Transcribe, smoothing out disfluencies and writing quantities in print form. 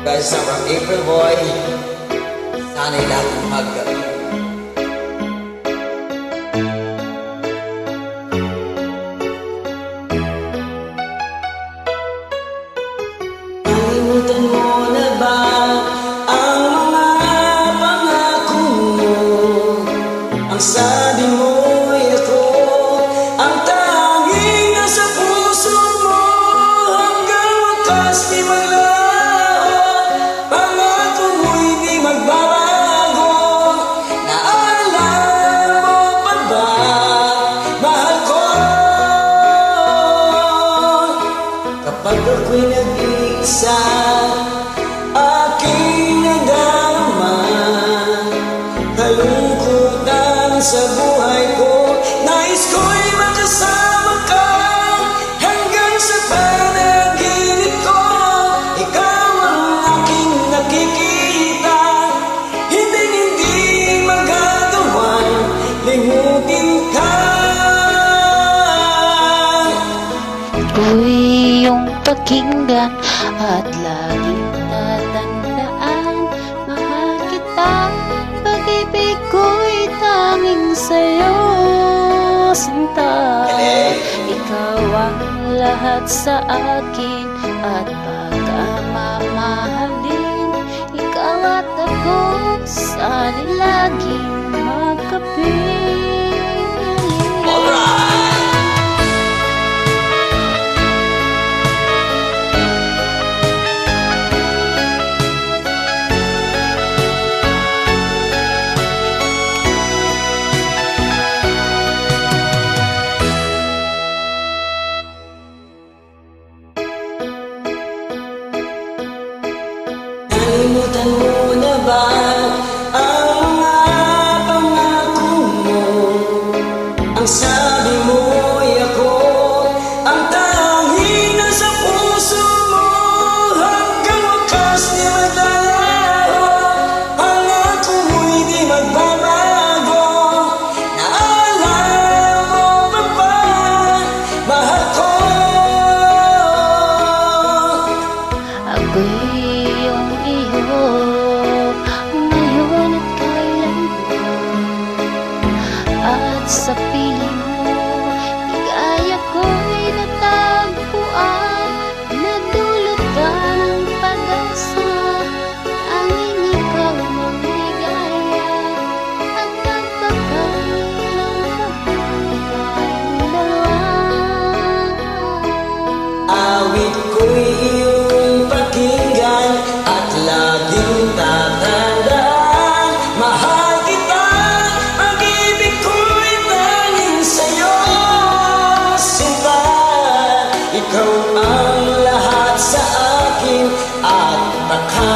guys from April Boy. Sana'y lahat magkaroon. Kalimutan mo na ba ang mga pangako mo? Ang sabi mo'y ako ang tanging nasa puso mo. Hanggang wakas di maglaho, pangako mo'y di magbabago. Naalala mo pa ba, mahal ko? Kapag ako'y nag-iisa, aking nadarama kalungkutan sa buhay ko. Nais ko'y makasama ka hanggang sa panaginip ko. Ikaw ang aking nakikita, hindi magagawang limutin ka. Ako'y iyong pakinggan at laging tatandaan. Mahal kita, pag-ibig ko'y tanging sa'yo, sinta. Ikaw ang lahat sa akin at pagkamamahalin. Ikaw at ako, sana'y laging magkapiling. Alright! Kalimutan mo na ba ang mga pangako mo? Ang sabi mo'y ako ang tanging nasa puso mo. Hanggang wakas di maglalaho, pangako mo'y di magbabago. Naalala mo pa ba, mahal ko? Ako'y iyong iyo, ngayon at kailanman. At sa piling mo, ligaya ko'y natagpuan. Nadulot ka ng pag-asa, tanging ikaw ang ligaya. At nagpapailang tayong dalawa. Awit ko'y iyong pakinggan at laging tatandaan. Mahal kita, pag-ibig ko'y tanging sa'yo, sinta. Ikaw ang lahat sa akin at baka